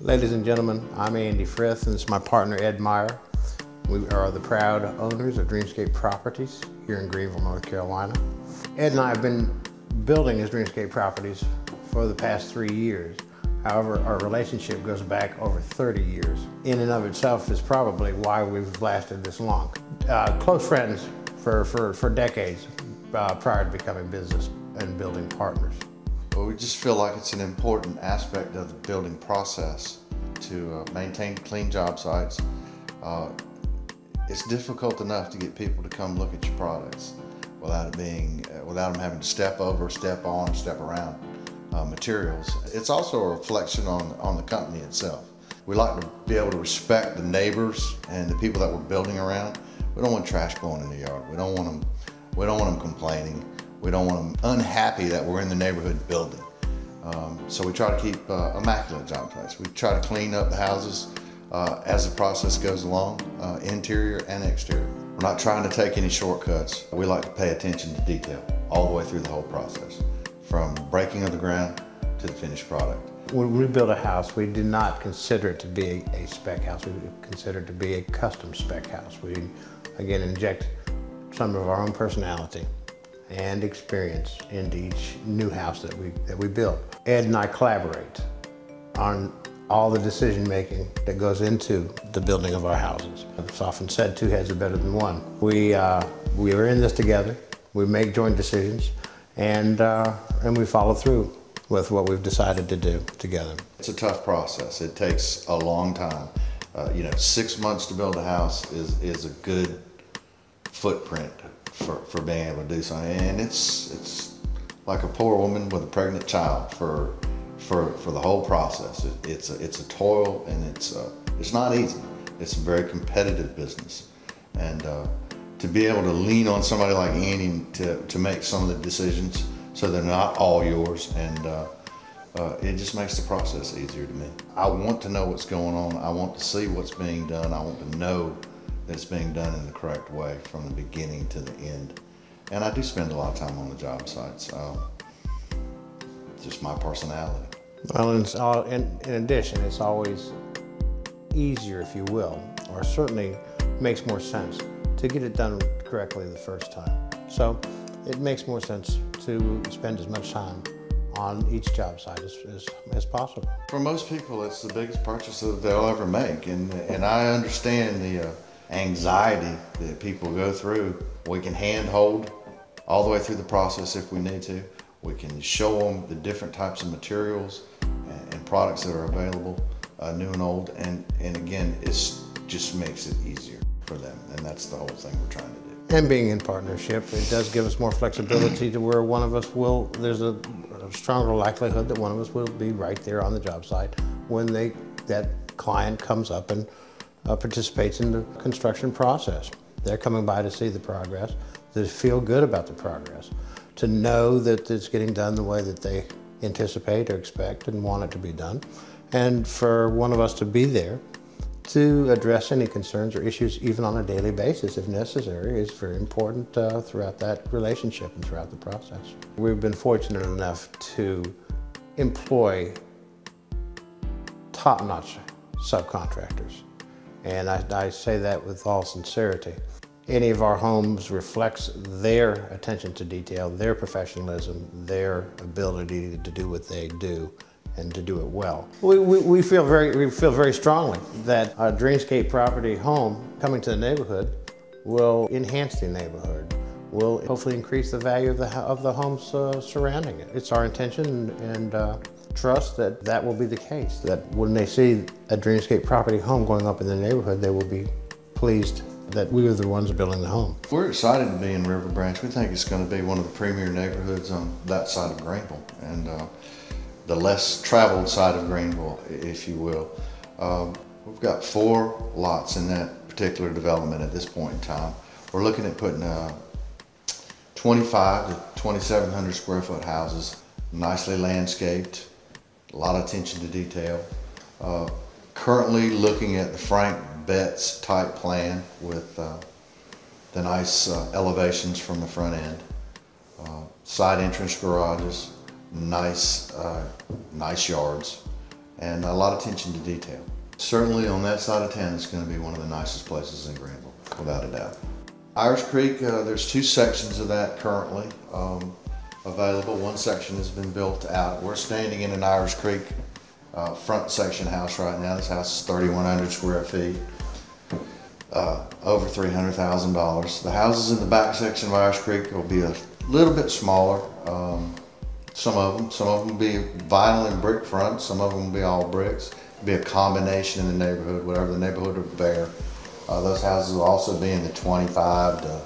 Ladies and gentlemen, I'm Andy Frith, and this is my partner Ed Meyer. We are the proud owners of Dreamscape Properties here in Greenville, North Carolina. Ed and I have been building as Dreamscape Properties for the past 3 years. However, our relationship goes back over 30 years. In and of itself is probably why we've lasted this long. Close friends for decades prior to becoming business and building partners. Well, we just feel like it's an important aspect of the building process to maintain clean job sites. It's difficult enough to get people to come look at your products without them having to step over, step on, step around materials. It's also a reflection on the company itself. We like to be able to respect the neighbors and the people that we're building around. We don't want trash going in the yard. We don't want them complaining. We don't want them unhappy that we're in the neighborhood building. So we try to keep immaculate job sites. We try to clean up the houses as the process goes along, interior and exterior. We're not trying to take any shortcuts. We like to pay attention to detail all the way through the whole process, from breaking of the ground to the finished product. When we build a house, we do not consider it to be a spec house. We consider it to be a custom spec house. We, again, inject some of our own personality and experience into each new house that we build. Ed and I collaborate on all the decision making that goes into the building of our houses. It's often said 2 heads are better than 1. We are in this together. We make joint decisions, and we follow through with what we've decided to do together. It's a tough process. It takes a long time. 6 months to build a house is a good footprint for being able to do something, and it's like a poor woman with a pregnant child for the whole process. It's a toil, and it's not easy. It's a very competitive business, and to be able to lean on somebody like Andy to make some of the decisions so they're not all yours, and it just makes the process easier to me. I want to know what's going on. I want to see what's being done. I want to know that it's being done in the correct way from the beginning to the end. And I do spend a lot of time on the job sites. Just my personality. Well, in addition, it's always easier, if you will, or certainly makes more sense to get it done correctly the first time. So it makes more sense to spend as much time on each job site as possible. For most people, it's the biggest purchase that they'll ever make, and I understand the anxiety that people go through. We can handhold all the way through the process if we need to. We can show them the different types of materials and products that are available, new and old, and again, it just makes it easier for them, and that's the whole thing we're trying to do. And being in partnership, it does give us more flexibility to where one of us there's a stronger likelihood that one of us will be right there on the job site when that client comes up and participates in the construction process. They're coming by to see the progress, to feel good about the progress, to know that it's getting done the way that they anticipate or expect and want it to be done, and for one of us to be there to address any concerns or issues even on a daily basis if necessary is very important throughout that relationship and throughout the process. We've been fortunate enough to employ top-notch subcontractors. And I say that with all sincerity. Any of our homes reflects their attention to detail, their professionalism, their ability to do what they do and to do it well. We feel very strongly that a Dreamscape property home coming to the neighborhood will enhance the neighborhood, will hopefully increase the value of the homes surrounding it. It's our intention and trust that will be the case, that when they see a Dreamscape property home going up in the neighborhood, they will be pleased that we are the ones building the home. We're excited to be in River Branch. We think it's going to be one of the premier neighborhoods on that side of Greenville, and the less traveled side of Greenville, if you will. We've got 4 lots in that particular development at this point in time. We're looking at putting 25 to 2,700 square foot houses, nicely landscaped, a lot of attention to detail. Currently looking at the Frank Betts type plan with the nice elevations from the front end, side entrance garages, nice yards, and a lot of attention to detail. Certainly on that side of town, it's going to be one of the nicest places in Greenville, without a doubt. Irish Creek, there's 2 sections of that currently available. One section has been built out. We're standing in an Irish Creek front section house right now. This house is 3,100 square feet, over $300,000. The houses in the back section of Irish Creek will be a little bit smaller. Some of them will be vinyl and brick front. Some of them will be all bricks. It'll be a combination in the neighborhood, whatever the neighborhood will bear. Those houses will also be in the 25 to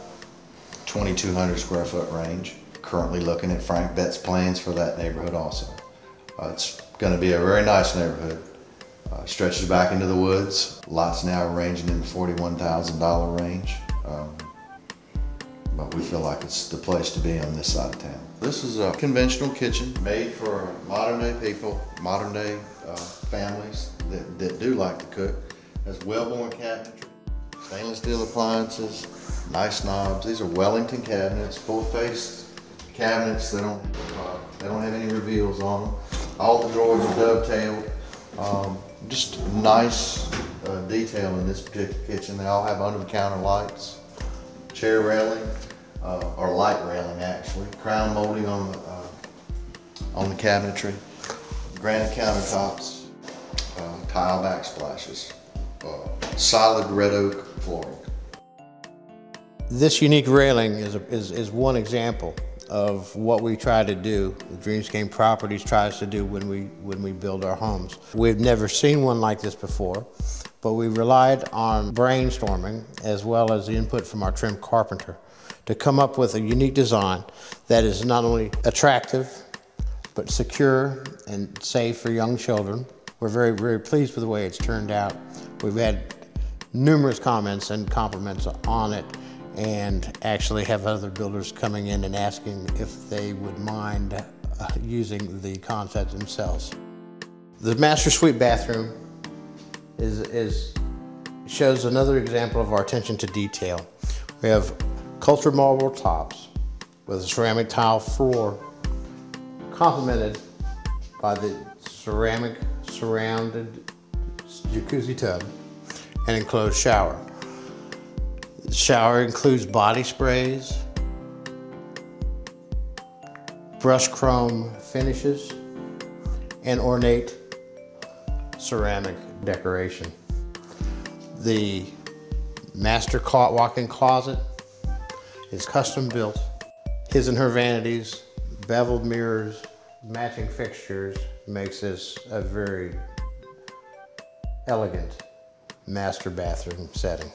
2,200 square foot range. Currently looking at Frank Bett's plans for that neighborhood also. It's going to be a very nice neighborhood. Stretches back into the woods. Lots now ranging in the $41,000 range. But we feel like it's the place to be on this side of town. This is a conventional kitchen made for modern day people, modern day families that do like to cook. It has well-worn cabinetry, stainless steel appliances, nice knobs. These are Wellington cabinets, full-faced cabinets. They don't have any reveals on them. All the drawers are dovetailed. Just nice detail in this particular kitchen. They all have under-the-counter lights, chair railing, or light railing actually, crown molding on the cabinetry, granite countertops, tile backsplashes, solid red oak flooring. This unique railing is one example of what we try to do, the Dreamscape Properties tries to do when we build our homes. We've never seen one like this before, but we relied on brainstorming as well as the input from our trim carpenter to come up with a unique design that is not only attractive, but secure and safe for young children. We're very, very pleased with the way it's turned out. We've had numerous comments and compliments on it, and actually have other builders coming in and asking if they would mind using the concept themselves. The master suite bathroom shows another example of our attention to detail. We have cultured marble tops with a ceramic tile floor, complemented by the ceramic surrounded jacuzzi tub and enclosed shower. The shower includes body sprays, brushed chrome finishes, and ornate ceramic decoration. The master walk-in closet is custom built. His and her vanities, beveled mirrors, matching fixtures makes this a very elegant master bathroom setting.